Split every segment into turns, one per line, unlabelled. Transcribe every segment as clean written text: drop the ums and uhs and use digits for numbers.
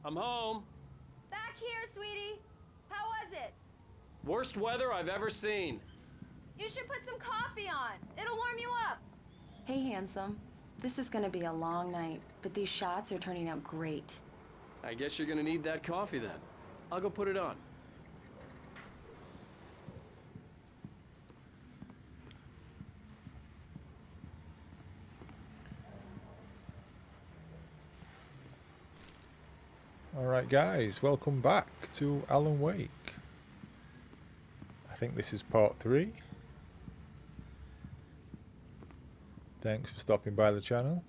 I'm home.
Back here, sweetie. How was it?
Worst weather I've ever seen.
You should put some coffee on. It'll warm you up.
Hey, handsome. This is gonna be a long night, but these shots are turning out great.
I guess you're gonna need that coffee then. I'll go put it on.
Alright guys, welcome back to Alan Wake. I think this is part 3. Thanks for stopping by the channel.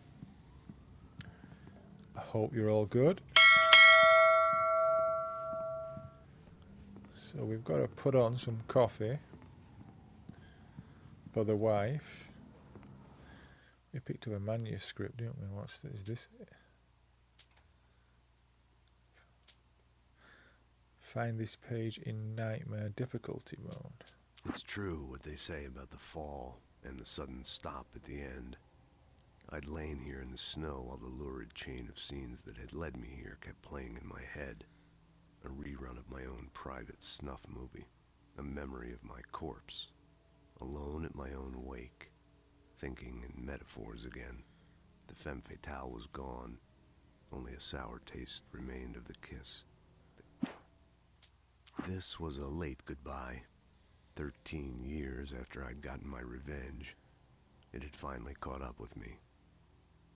I hope you're all good. So we've got to put on some coffee for the wife. We picked up a manuscript, didn't we? What's this? Is this it? Find this page in nightmare difficulty mode.
It's true what they say about the fall and the sudden stop at the end. I'd lain here in the snow while the lurid chain of scenes that had led me here kept playing in my head. A rerun of my own private snuff movie. A memory of my corpse. Alone at my own wake. Thinking in metaphors again. The femme fatale was gone. Only a sour taste remained of the kiss. This was a late goodbye. 13 years after I'd gotten my revenge, it had finally caught up with me.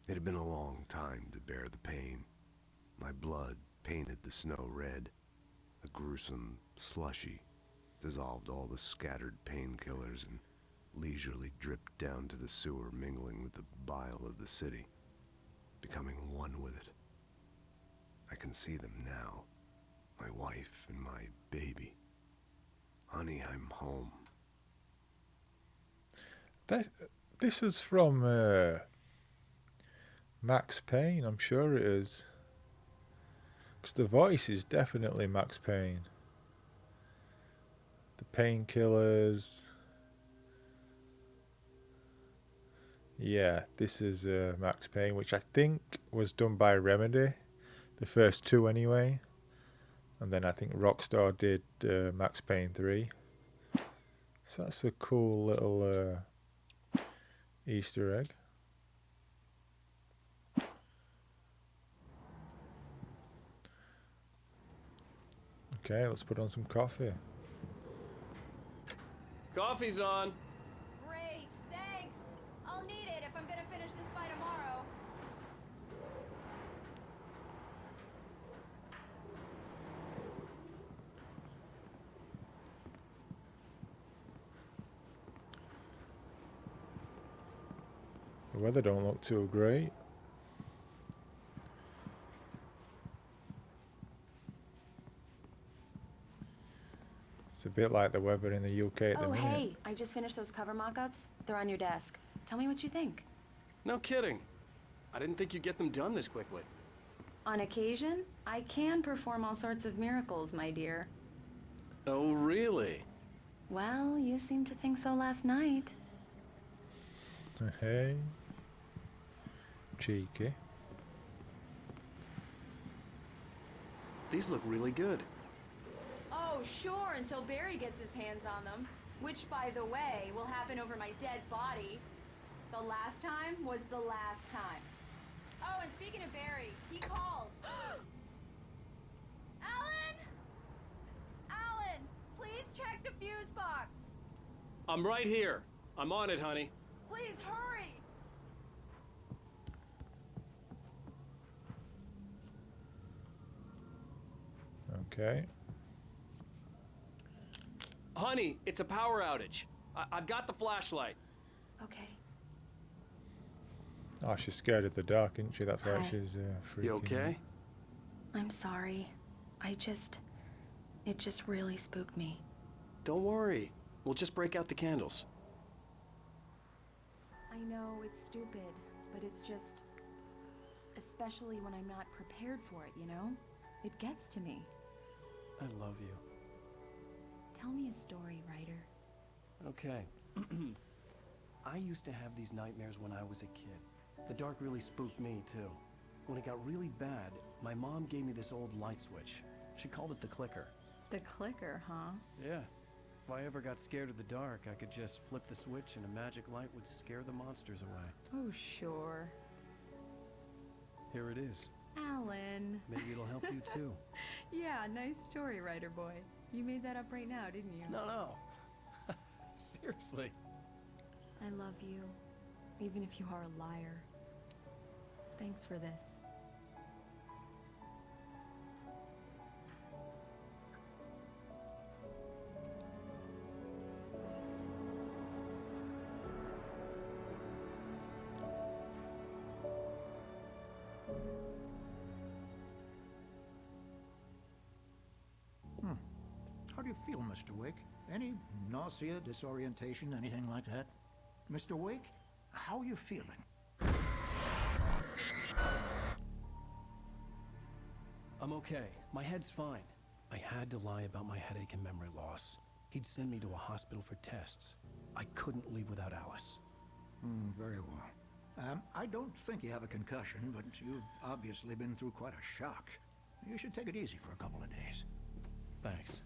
It had been a long time to bear the pain. My blood painted the snow red. A gruesome slushy dissolved all the scattered painkillers and leisurely dripped down to the sewer, mingling with the bile of the city, becoming one with it. I can see them now. My wife and my baby. Honey, I'm home.
This is from Max Payne, I'm sure it is. Because the voice is definitely Max Payne. The painkillers. Yeah, this is Max Payne, which I think was done by Remedy. The first two anyway. And then I think Rockstar did Max Payne 3. So that's a cool little Easter egg. Okay, let's put on some coffee.
Coffee's on.
Great, thanks. I'll need it if I'm gonna finish this by tomorrow.
The weather don't look too great. It's a bit like the weather in the UK at the
Oh,
minute.
hey, I just finished those cover mock-ups. They're on your desk. Tell me what you think.
No kidding. I didn't think you'd get them done this quickly.
On occasion, I can perform all sorts of miracles, my dear.
Oh, really?
Well, you seemed to think so last night.
Hey. Cheeky.
These look really good.
Oh, sure, until Barry gets his hands on them. Which, by the way, will happen over my dead body. The last time was the last time. Oh, and speaking of Barry, he called. Alan! Alan, please check the fuse box.
I'm right here. I'm on it, honey.
Please hurry.
Okay.
Honey, it's a power outage. I've got the flashlight.
Okay.
Oh, she's scared of the dark, isn't she? That's why
Hi.
she's freaking
You
out.
okay?
I'm sorry. It just really spooked me.
Don't worry. We'll just break out the candles.
I know it's stupid, but it's just... Especially when I'm not prepared for it, you know? It gets to me.
I love you.
Tell me a story, writer.
Okay. I used to have these nightmares when I was a kid. The dark really spooked me, too.
When it got really bad, my mom gave me this old light switch. She called it the clicker.
The clicker, huh?
Yeah. If I ever got scared of the dark, I could just flip the switch and a magic light would scare the monsters away.
Oh, sure.
Here it is.
Alan.
Maybe it'll help you too.
Yeah, nice story, writer boy. You made that up right now, didn't you?
No. Seriously.
I love you, even if you are a liar. Thanks for this.
How do you feel, Mr. Wake? Any nausea, disorientation, anything like that? Mr. Wake, how are you feeling?
I'm okay. My head's fine. I had to lie about my headache and memory loss. He'd send me to a hospital for tests. I couldn't leave without Alice.
Very well. I don't think you have a concussion, but you've obviously been through quite a shock. You should take it easy for a couple of days.
Thanks.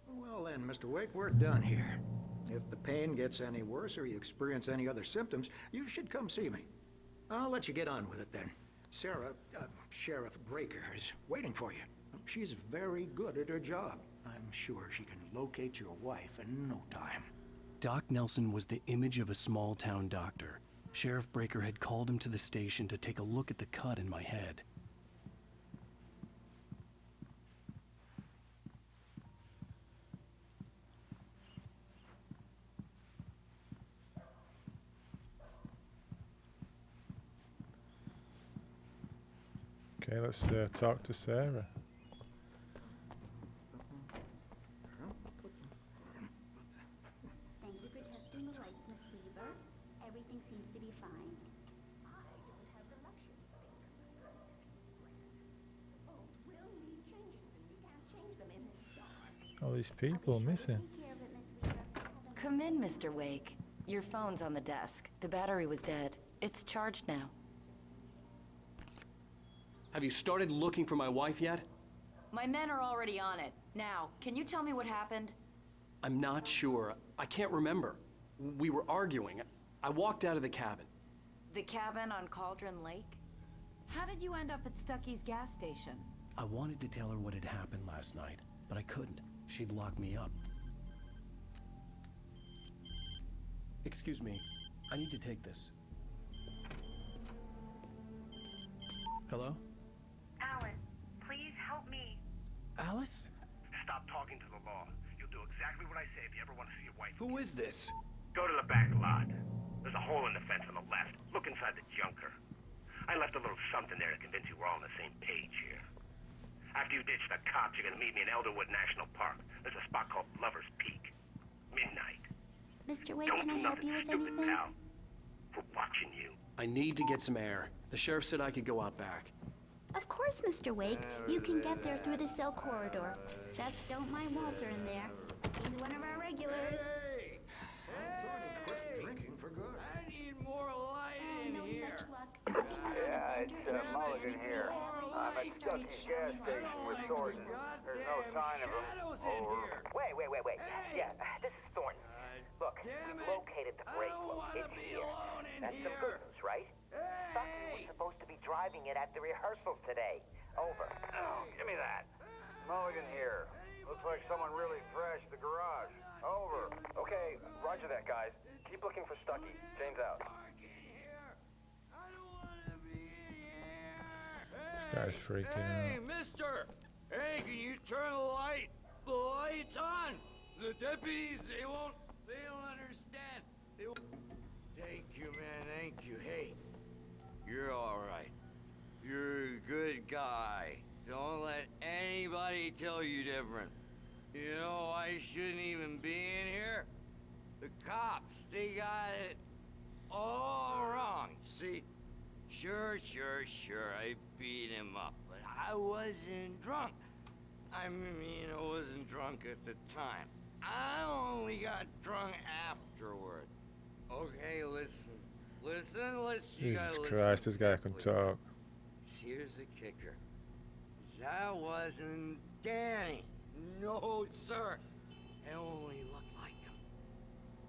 Well then, Mr. Wake, we're done here. If the pain gets any worse or you experience any other symptoms, you should come see me. I'll let you get on with it then. Sarah, Sheriff Breaker, is waiting for you. She's very good at her job. I'm sure she can locate your wife in no time.
Doc Nelson was the image of a small-town doctor. Sheriff Breaker had called him to the station to take a look at the cut in my head.
Okay, let's talk to Sarah.
Thank you for testing the lights, Miss Weaver. Everything seems to be fine. I don't have the luxury of being completely phones will need changes, and we can't change them in this dark.
All these people missing.
Take care of it, Miss Weaver.
Come in, Mr. Wake. Your phone's on the desk. The battery was dead. It's charged now.
Have you started looking for my wife yet?
My men are already on it. Now, can you tell me what happened?
I'm not sure. I can't remember. We were arguing. I walked out of the cabin.
The cabin on Cauldron Lake?
How did you end up at Stucky's gas station?
I wanted to tell her what had happened last night, but I couldn't. She'd lock me up. Excuse me. I need to take this. Hello?
Alan, please help me.
Alice?
Stop talking to the law. You'll do exactly what I say if you ever want to see your wife.
Who is this?
Go to the back lot. There's a hole in the fence on the left. Look inside the junker. I left a little something there to convince you we're all on the same page here. After you ditch the cops, you're gonna meet me in Elderwood National Park. There's a spot called Lover's Peak. Midnight.
Mr. Wake,
Don't
can I
do
help
nothing
you with
stupid,
anything?
pal. We're watching you.
I need to get some air. The sheriff said I could go out back.
Of course, Mr. Wake. You can get there through the cell corridor. Just don't mind Walter in there. He's one of our regulars.
I thought he quit drinking for good.
I need more light in
No
here.
such luck.
Yeah, it's Mulligan here. I'm at Stucky's gas station with Thornton. There's no sign of him. Over.
Wait. Yeah, this is Thornton. Look, we've located the brake load. It's here. That's some good news, right? Stucky was supposed to be driving it at the rehearsals today. Over.
Oh, give me that. Mulligan here. Looks like someone really trashed the garage. Over.
Okay, roger that, guys. Keep looking for Stucky. James out.
This guy's freaking
Hey,
out.
mister! Hey, can you turn the light? The light's on! The deputies, they don't understand. Thank you, man, thank you. Hey, you're alright. You're a good guy. Don't let anybody tell you different. You know, I shouldn't even be in here. The cops, they got it all wrong. See? Sure, I beat him up, but I wasn't drunk. I mean, I wasn't drunk at the time. I only got drunk afterward. Okay, listen. Listen, you gotta
Jesus
listen
Christ, this guy can
carefully.
talk.
Here's the kicker. That wasn't Danny. No, sir. It only looked like him.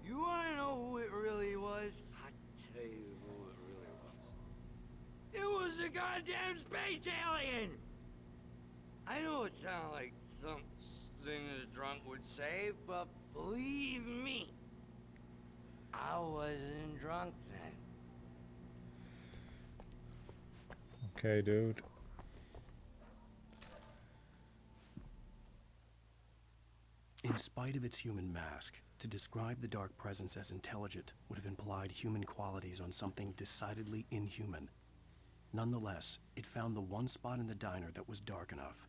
You wanna know who it really was? I'll tell you who it really was. It was a goddamn space alien! I know it sounded like something a drunk would say, but believe me, I wasn't drunk then.
Okay, dude.
In spite of its human mask, to describe the dark presence as intelligent would have implied human qualities on something decidedly inhuman. Nonetheless, it found the one spot in the diner that was dark enough.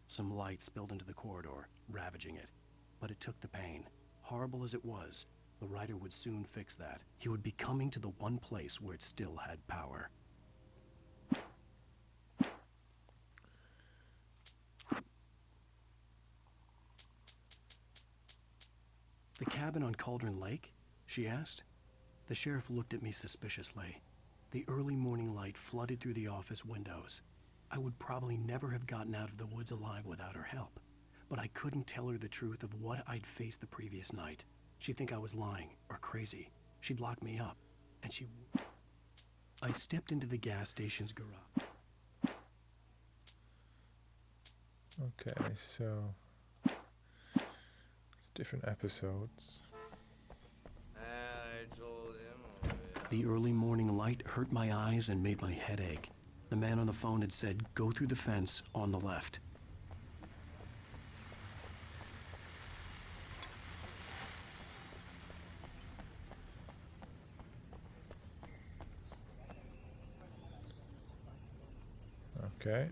Some light spilled into the corridor, ravaging it. But it took the pain. Horrible as it was, the writer would soon fix that. He would be coming to the one place where it still had power. The cabin on Cauldron Lake? She asked. The sheriff looked at me suspiciously. The early morning light flooded through the office windows. I would probably never have gotten out of the woods alive without her help, but I couldn't tell her the truth of what I'd faced the previous night. She'd think I was lying or crazy. She'd lock me up, and I stepped into the gas station's garage.
Okay, so it's different episodes.
I told him.
The early morning light hurt my eyes and made my head ache. The man on the phone had said, "Go through the fence on the left."
Okay.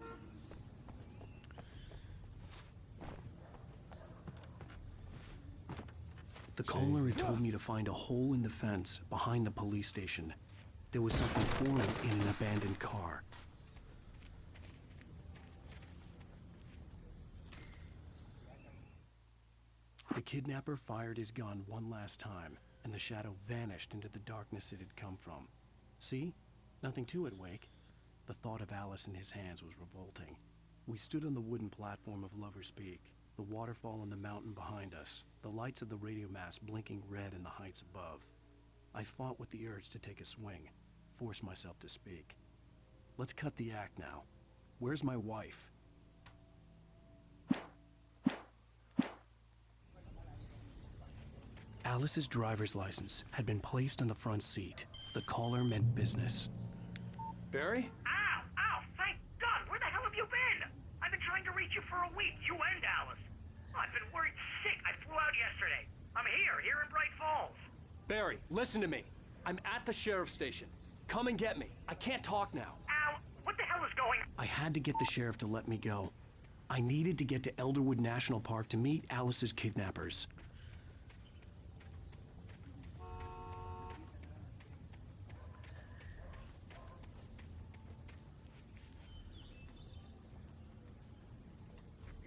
The caller had told me to find a hole in the fence behind the police station. There was something forming in an abandoned car. The kidnapper fired his gun one last time, and the shadow vanished into the darkness it had come from. See? Nothing to it, Wake. The thought of Alice in his hands was revolting. We stood on the wooden platform of Lover's Peak, the waterfall and the mountain behind us, the lights of the radio mast blinking red in the heights above. I fought with the urge to take a swing, force myself to speak. Let's cut the act now. Where's my wife? Alice's driver's license had been placed on the front seat. The caller meant business.
Barry?
Ow! Ow! Thank God! Where the hell have you been? I've been trying to reach you for a week, you and Alice. I've been worried sick. I flew out yesterday. I'm here in Bright Falls.
Barry, listen to me. I'm at the sheriff's station. Come and get me. I can't talk now.
Al, what the hell is going on?
I had to get the sheriff to let me go. I needed to get to Elderwood National Park to meet Alice's kidnappers.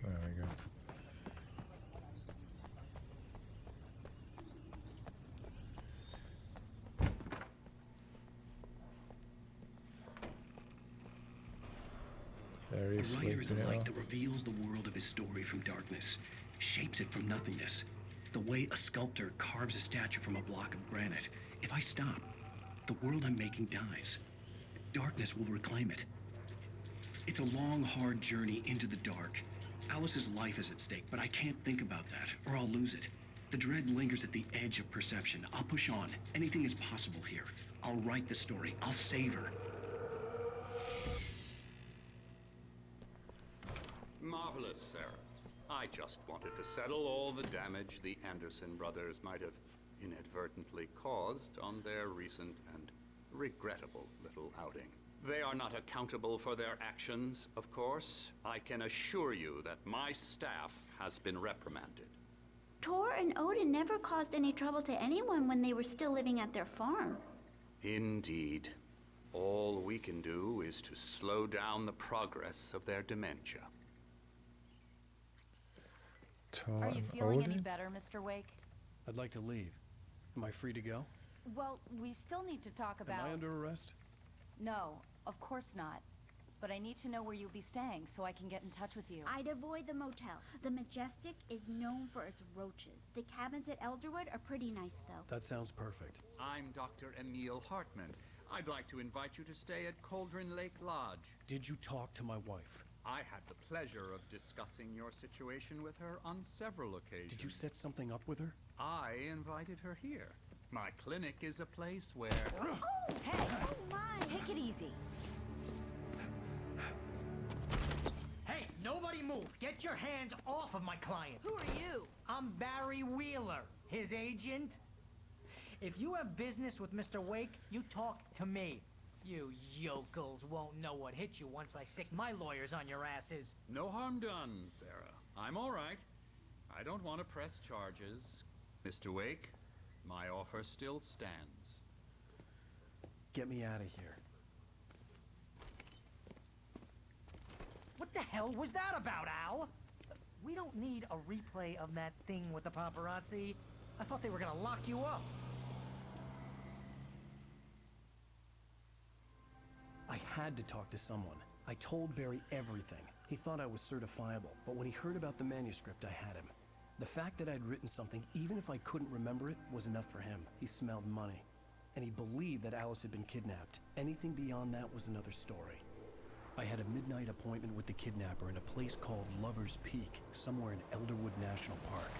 There we go. There he's
The writer is a
sleeping it
light
off.
that reveals the world of his story from darkness, shapes it from nothingness. The way a sculptor carves a statue from a block of granite. If I stop, the world I'm making dies. Darkness will reclaim it. It's a long, hard journey into the dark. Alice's life is at stake, but I can't think about that, or I'll lose it. The dread lingers at the edge of perception. I'll push on. Anything is possible here. I'll write the story. I'll save her.
Marvelous, Sarah. I just wanted to settle all the damage the Anderson brothers might have inadvertently caused on their recent and regrettable little outing. They are not accountable for their actions, of course. I can assure you that my staff has been reprimanded.
Tor and Odin never caused any trouble to anyone when they were still living at their farm.
Indeed. All we can do is to slow down the progress of their dementia.
Are you feeling any better, Mr. Wake?
I'd like to leave. Am I free to go?
Well, we still need to talk about...
Am I under arrest?
No, of course not. But I need to know where you'll be staying so I can get in touch with you.
I'd avoid the motel. The Majestic is known for its roaches. The cabins at Elderwood are pretty nice, though.
That sounds perfect.
I'm Dr. Emil Hartman. I'd like to invite you to stay at Cauldron Lake Lodge.
Did you talk to my wife?
I had the pleasure of discussing your situation with her on several occasions.
Did you set something up with her?
I invited her here. My clinic is a place where...
Oh!
Hey!
Oh, my!
Take it easy.
Hey, nobody move! Get your hands off of my client!
Who are you?
I'm Barry Wheeler, his agent. If you have business with Mr. Wake, you talk to me. You yokels won't know what hit you once I sick my lawyers on your asses.
No harm done, Sarah. I'm all right. I don't want to press charges. Mr. Wake, my offer still stands.
Get me out of here.
What the hell was that about, Al? We don't need a replay of that thing with the paparazzi. I thought they were gonna lock you up.
I had to talk to someone. I told Barry everything. He thought I was certifiable, but when he heard about the manuscript, I had him. The fact that I'd written something, even if I couldn't remember it, was enough for him. He smelled money. And he believed that Alice had been kidnapped. Anything beyond that was another story. I had a midnight appointment with the kidnapper in a place called Lover's Peak, somewhere in Elderwood National Park.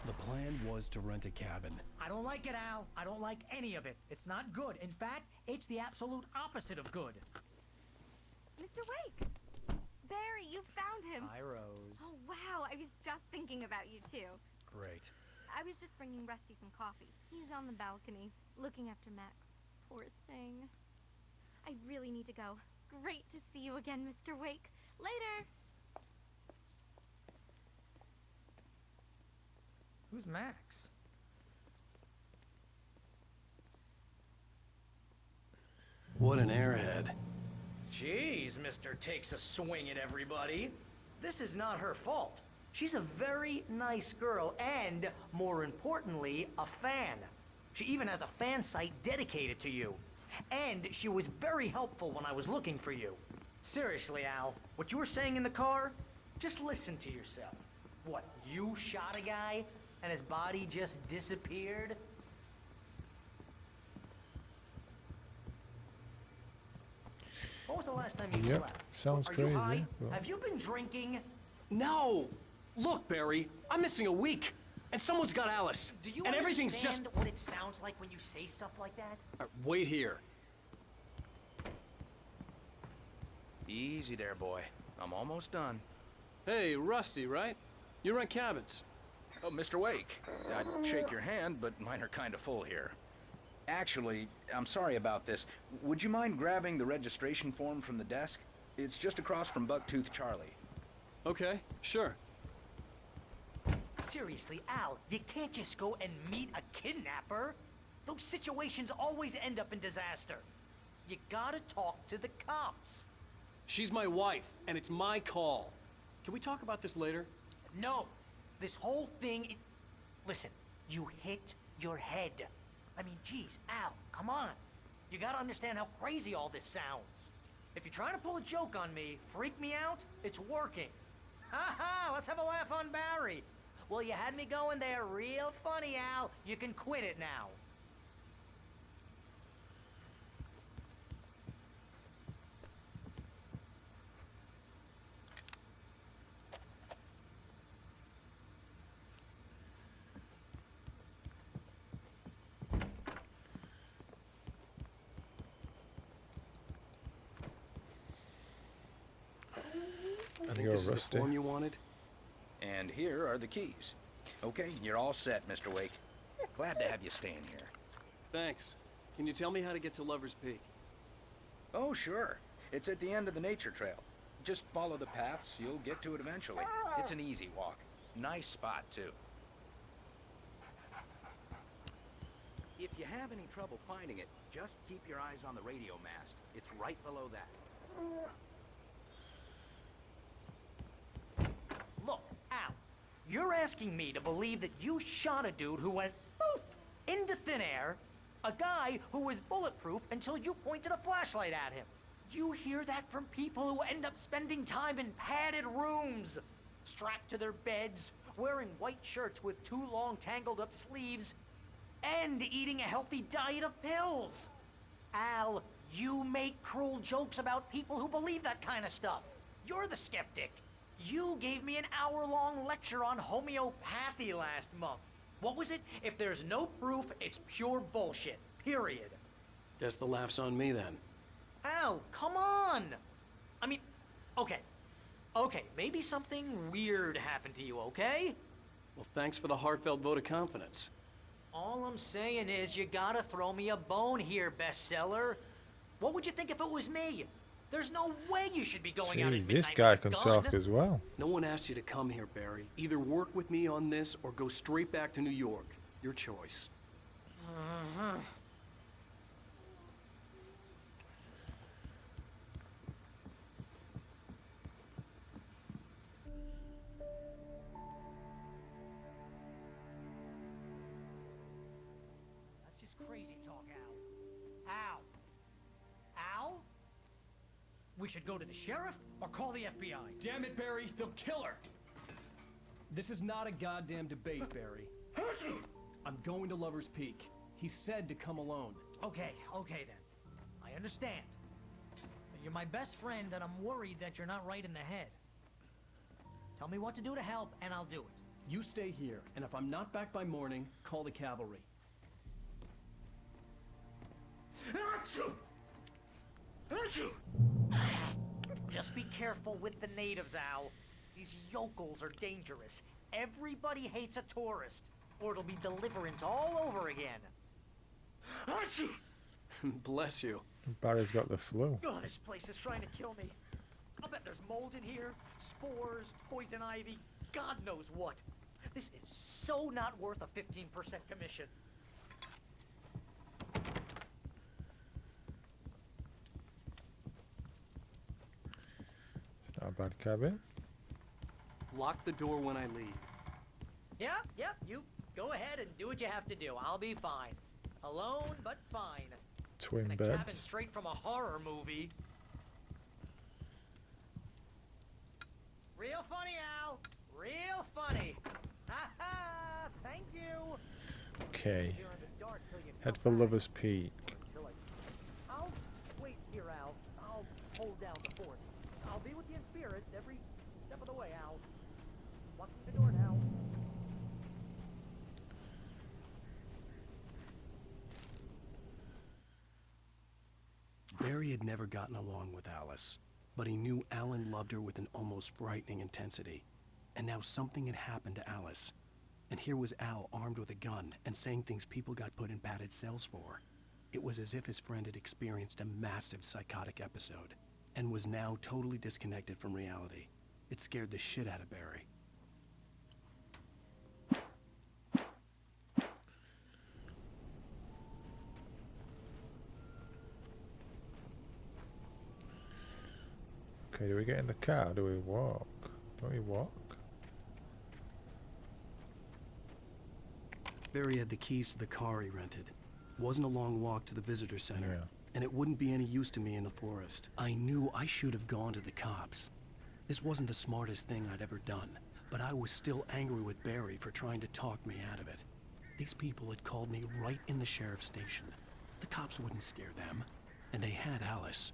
The plan was to rent a cabin.
I don't like it, Al. I don't like any of it. It's not good. In fact, it's the absolute opposite of good.
Mr. Wake! Barry, you found him!
Hi, Rose.
Oh, wow. I was just thinking about you, too.
Great.
I was just bringing Rusty some coffee. He's on the balcony, looking after Max. Poor thing. I really need to go. Great to see you again, Mr. Wake. Later!
Who's Max?
What an airhead.
Jeez, Mr. Takes a swing at everybody. This is not her fault. She's a very nice girl and, more importantly, a fan. She even has a fan site dedicated to you. And she was very helpful when I was looking for you. Seriously, Al, what you were saying in the car? Just listen to yourself. What, you shot a guy and his body just disappeared? When was the last time you
Yep,
slept?
sounds
Are
crazy.
you high?
but-
Have you been drinking?
No! Look, Barry, I'm missing a week, and someone's got Alice.
Do you
and everything's
understand
just...
what it sounds like when you say stuff like that?
Wait here.
Easy there, boy. I'm almost done.
Hey, Rusty, right? You rent cabins.
Oh, Mr. Wake. I'd shake your hand, but mine are kind of full here. Actually, I'm sorry about this. Would you mind grabbing the registration form from the desk? It's just across from Bucktooth Charlie.
Okay, sure.
Seriously, Al, you can't just go and meet a kidnapper. Those situations always end up in disaster. You gotta talk to the cops.
She's my wife, and it's my call. Can we talk about this later?
No, this whole thing Listen, you hit your head. I mean, geez, Al, come on. You gotta understand how crazy all this sounds. If you're trying to pull a joke on me, freak me out, it's working. Ha ha, let's have a laugh on Barry. Well, you had me going there real funny, Al. You can quit it now.
I think this is the form you wanted.
And here are the keys. Okay, you're all set, Mr. Wake. Glad to have you staying here.
Thanks. Can you tell me how to get to Lover's Peak?
Oh, sure. It's at the end of the nature trail. Just follow the paths, you'll get to it eventually. It's an easy walk. Nice spot, too. If you have any trouble finding it, just keep your eyes on the radio mast. It's right below that.
Look, Al, you're asking me to believe that you shot a dude who went poof into thin air, A guy who was bulletproof until you pointed a flashlight at him. You hear that from people who end up spending time in padded rooms, strapped to their beds, wearing white shirts with too long tangled up sleeves, and eating a healthy diet of pills. Al, you make cruel jokes about people who believe that kind of stuff. You're the skeptic. You gave me an hour-long lecture on homeopathy last month. What was it? If there's no proof, it's pure bullshit. Period.
Guess the laugh's on me then.
Al, come on! I mean, okay. Okay, maybe something weird happened to you, okay?
Well, thanks for the heartfelt vote of confidence.
All I'm saying is you gotta throw me a bone here, bestseller. What would you think if it was me? There's no way you should be going out at
Jeez,
midnight
this guy
with a
can
gun.
talk as well.
No one asked you to come here, Barry. Either work with me on this or go straight back to New York. Your choice.
That's just crazy talk, Al. Al? Al? We should go to the sheriff or call the FBI.
Damn it, Barry, they'll kill her! This is not a goddamn debate, Barry. I'm going to Lover's Peak. He said to come alone.
Okay then. I understand. But you're my best friend and I'm worried that you're not right in the head. Tell me what to do to help and I'll do it.
You stay here, and if I'm not back by morning, call the cavalry.
Just be careful with the natives, Al. These yokels are dangerous. Everybody hates a tourist, or it'll be deliverance all over again.
Bless you.
Barry's got the flu.
Oh, this place is trying to kill me. I'll bet there's mold in here, spores, poison ivy, God knows what. This is so not worth a 15% commission.
It's not a bad cabin.
Lock the door when I leave.
Yep, you go ahead and do what you have to do. I'll be fine. Alone, but fine.
Twin
In a
beds.
cabin straight from a horror movie. Real funny, Al. Real funny. Ha ha! Thank you.
Okay.
Here in the dark till you
Head
come
for
back.
Lover's Peak.
I'll wait here, Al. I'll hold down the fort. I'll be with you in spirit every step of the way, Al. Watch the door now.
Barry had never gotten along with Alice, but he knew Alan loved her with an almost frightening intensity. And now something had happened to Alice. And here was Al armed with a gun and saying things people got put in padded cells for. It was as if his friend had experienced a massive psychotic episode and was now totally disconnected from reality. It scared the shit out of Barry.
Okay, do we get in the car? Do we walk? Don't we walk?
Barry had the keys to the car he rented. It wasn't a long walk to the visitor center, and it wouldn't be any use to me in the forest. I knew I should have gone to the cops. This wasn't the smartest thing I'd ever done, but I was still angry with Barry for trying to talk me out of it. These people had called me right in the sheriff's station. The cops wouldn't scare them, and they had Alice.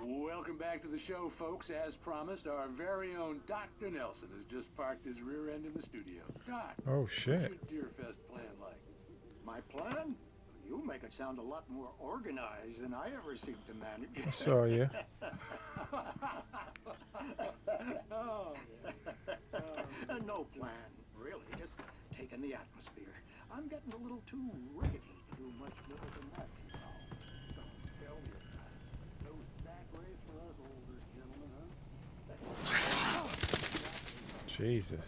Welcome back to the show, folks. As promised, our very own Dr. Nelson has just parked his rear end in the studio. Doc,
Oh, shit.
what's your Deerfest plan like?
My plan? You make it sound a lot more organized than I ever seem to manage.
I saw you.
Oh, no plan, really. Just taking the atmosphere. I'm getting a little too rickety to do much more than that, you know. Don't tell me about it. No sack race for us older gentlemen, huh?
Jesus.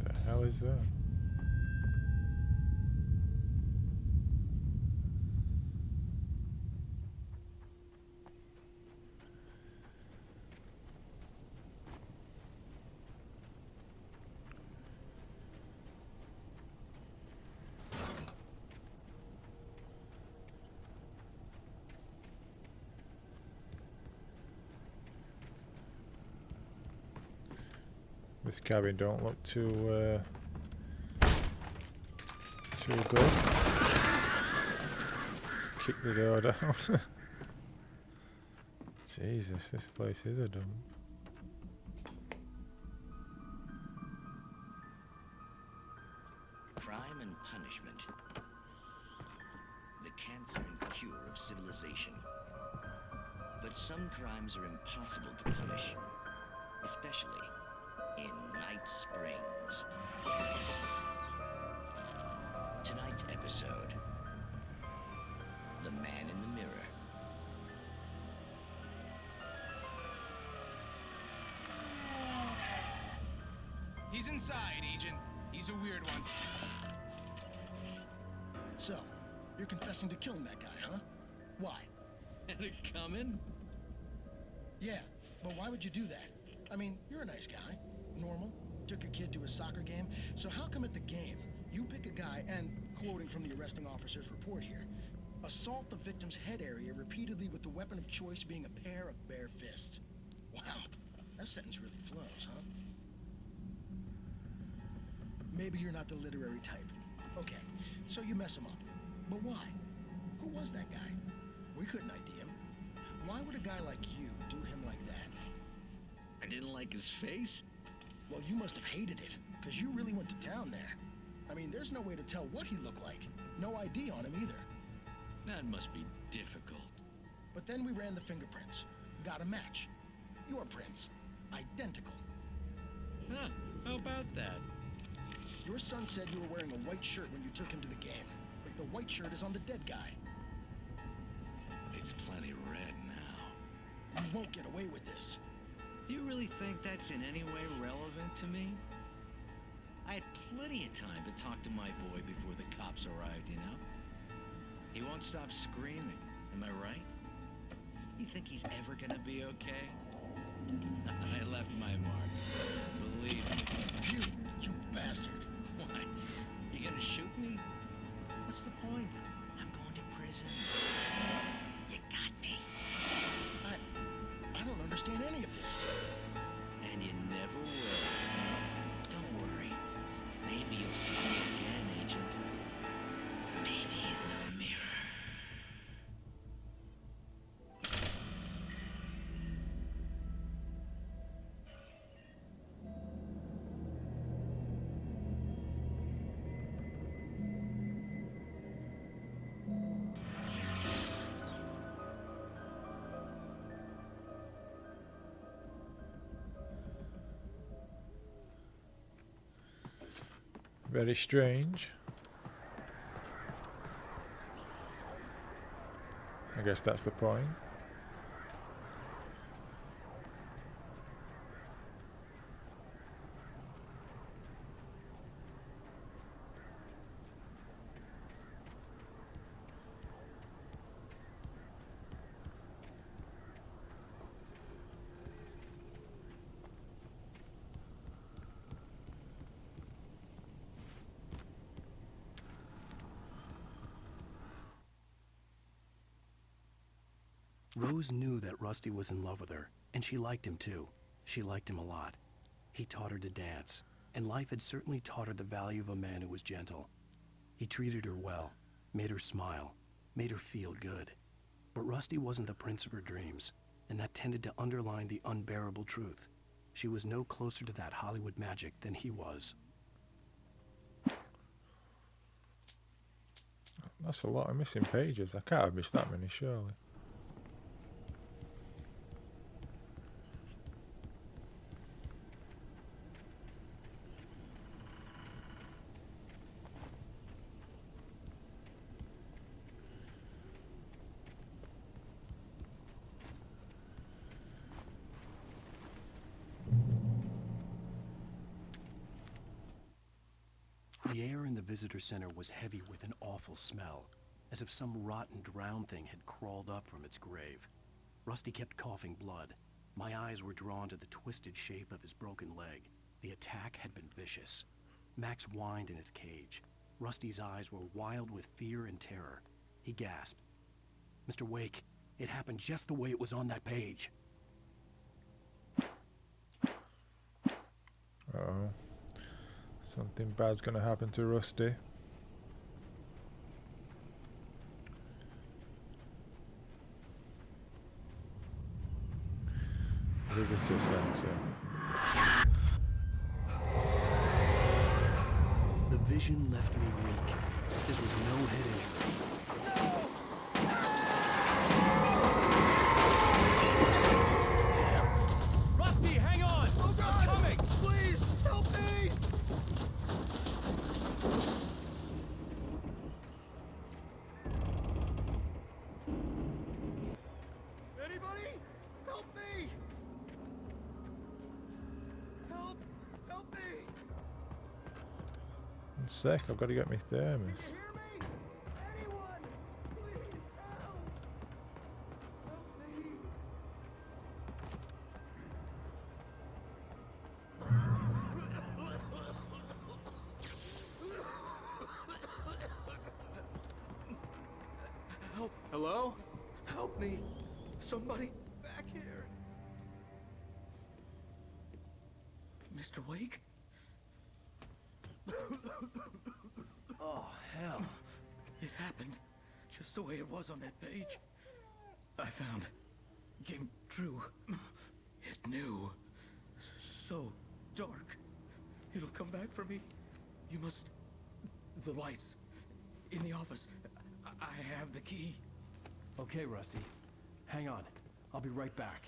The hell is that? This cabin don't look too good. Kick the door down. Jesus, this place is a dump.
Crime and punishment. The cancer and cure of civilization. But some crimes are impossible to punish, especially in Night Springs. Tonight's episode, The Man in the Mirror.
He's inside, Agent. He's a weird one.
So, you're confessing to killing that guy, huh? Why?
Had it coming?
Yeah, but why would you do that? I mean, you're a nice guy. Normal. Took a kid to a soccer game. So how come at the game, you pick a guy and, quoting from the arresting officer's report here, assault the victim's head area repeatedly with the weapon of choice being a pair of bare fists? Wow, that sentence really flows, huh? Maybe you're not the literary type. Okay, so you mess him up. But why? Who was that guy? We couldn't ID him. Why would a guy like you do him like that?
I didn't like his face?
Well, you must have hated it, because you really went to town there. I mean, there's no way to tell what he looked like. No ID on him either.
That must be difficult.
But then we ran the fingerprints. Got a match. Your prints. Identical.
Huh, how about that?
Your son said you were wearing a white shirt when you took him to the game. But the white shirt is on the dead guy.
It's plenty red now.
You won't get away with this.
Do you really think that's in any way relevant to me? I had plenty of time to talk to my boy before the cops arrived, you know? He won't stop screaming, am I right? You think he's ever gonna be okay? I left my mark. Believe me.
You bastard.
What? You gonna shoot me? What's the point? I'm going to prison. You got me.
I don't understand any of this.
And you never will. Don't worry. Maybe you'll see me again, Agent. Maybe in the mirror.
Very strange. I guess that's the point.
Rose knew that Rusty was in love with her, and she liked him too. She liked him a lot. He taught her to dance, and life had certainly taught her the value of a man who was gentle. He treated her well, made her smile, made her feel good. But Rusty wasn't the prince of her dreams, and that tended to underline the unbearable truth. She was no closer to that Hollywood magic than he was.
That's a lot of missing pages. I can't have missed that many, surely.
visitor center was heavy with an awful smell, as if some rotten drowned thing had crawled up from its grave. Rusty kept coughing blood. My eyes were drawn to the twisted shape of his broken leg. The attack had been vicious. Max whined in his cage. Rusty's eyes were wild with fear and terror. He gasped. Mr. Wake, it happened just the way it was on that page.
Uh-oh. Something bad's gonna happen to Rusty. Visitor center.
The vision left me weak. This was no head injury.
Rusty, hang on!
Oh God!
I'm coming!
Please, help me! Anybody? Help me! Help me!
One sec, I've got to get my thermos.
Help!
Hello?
Help me! Somebody back here! Mr. Wake?
Oh, hell.
It happened just the way it was on that page. I found. Came true. It knew. So dark. It'll come back for me. You must... The lights. In the office. I have the key.
Okay, Rusty. Hang on. I'll be right back.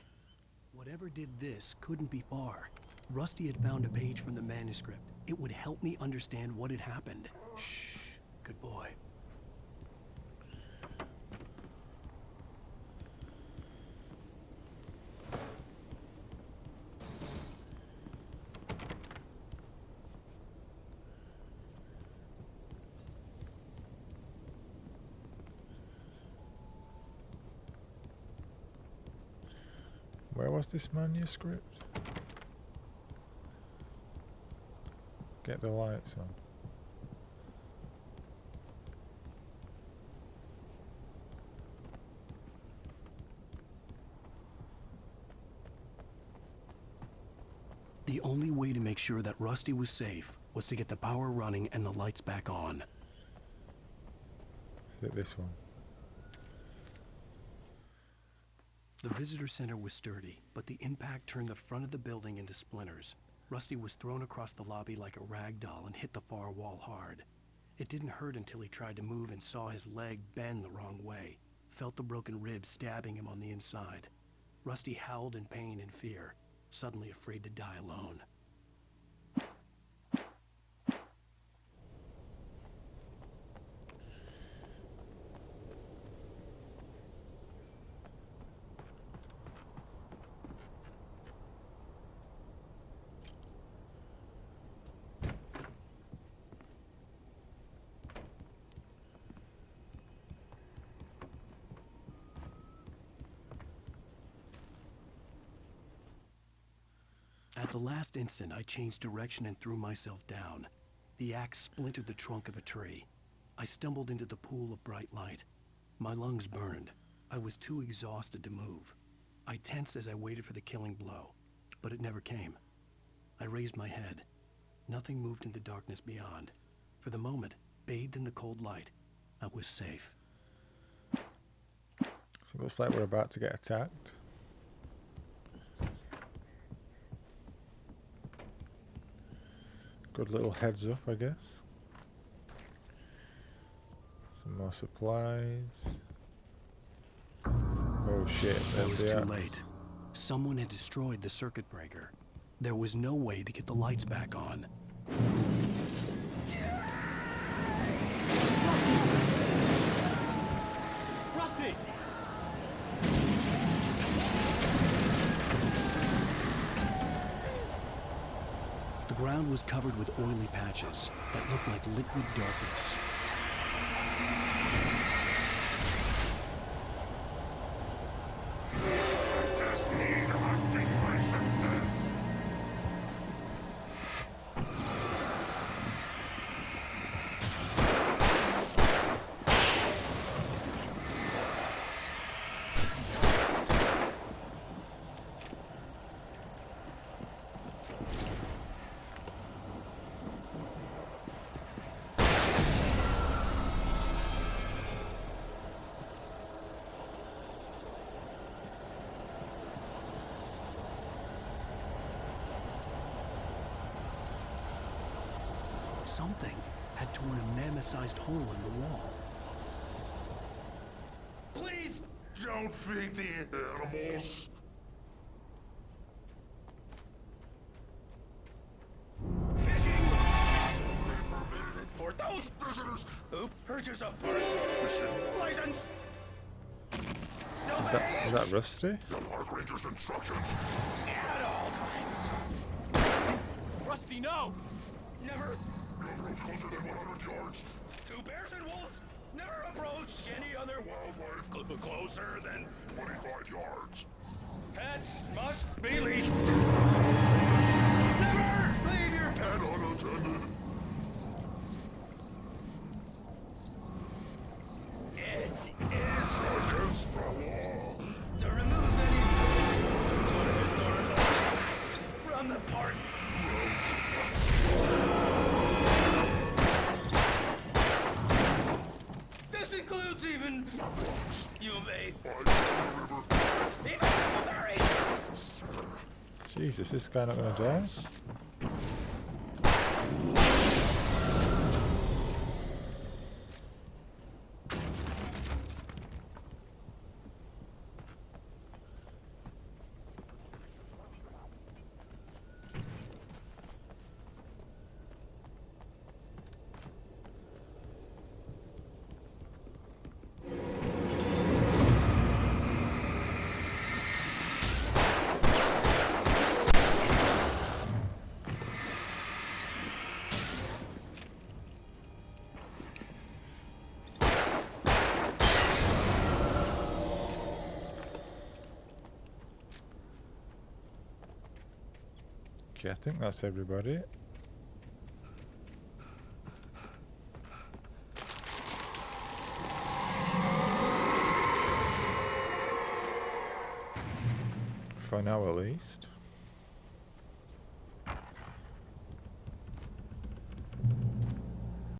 Whatever did this couldn't be far. Rusty had found a page from the manuscript. It would help me understand what had happened. Shh. Good boy.
Where was this manuscript? Get the lights on.
The only way to make sure that Rusty was safe was to get the power running and the lights back on.
Is it this one?
The visitor center was sturdy, but the impact turned the front of the building into splinters. Rusty was thrown across the lobby like a rag doll and hit the far wall hard. It didn't hurt until he tried to move and saw his leg bend the wrong way, felt the broken ribs stabbing him on the inside. Rusty howled in pain and fear, suddenly afraid to die alone. At the last instant, I changed direction and threw myself down. The axe splintered the trunk of a tree. I stumbled into the pool of bright light. My lungs burned. I was too exhausted to move. I tensed as I waited for the killing blow, but it never came. I raised my head. Nothing moved in the darkness beyond. For the moment, bathed in the cold light, I was safe.
So it looks like we're about to get attacked. Good little heads up, I guess. Some more supplies. Oh shit,
It was
there's
too
the
late. Someone had destroyed the circuit breaker. There was no way to get the lights back on.
Rusty!
The ground ground was covered with oily patches that looked like liquid darkness.
Just need hunting licenses.
Something had torn a mammoth-sized hole in the wall.
Please don't feed the animals. Fishing! For those visitors who purchase a fishing license.
Is that Rusty?
The park ranger's instructions. At all times.
Rusty, no!
Never approach closer than 100 yards. To bears and wolves, never approach any other wildlife closer than 25 yards. Pets must be leashed. Never leave your pet unattended. It is against the law to remove any historical facts from the park. This includes even you may even berries.
Jesus, this guy not gonna die? Okay, I think that's everybody. For now, at least.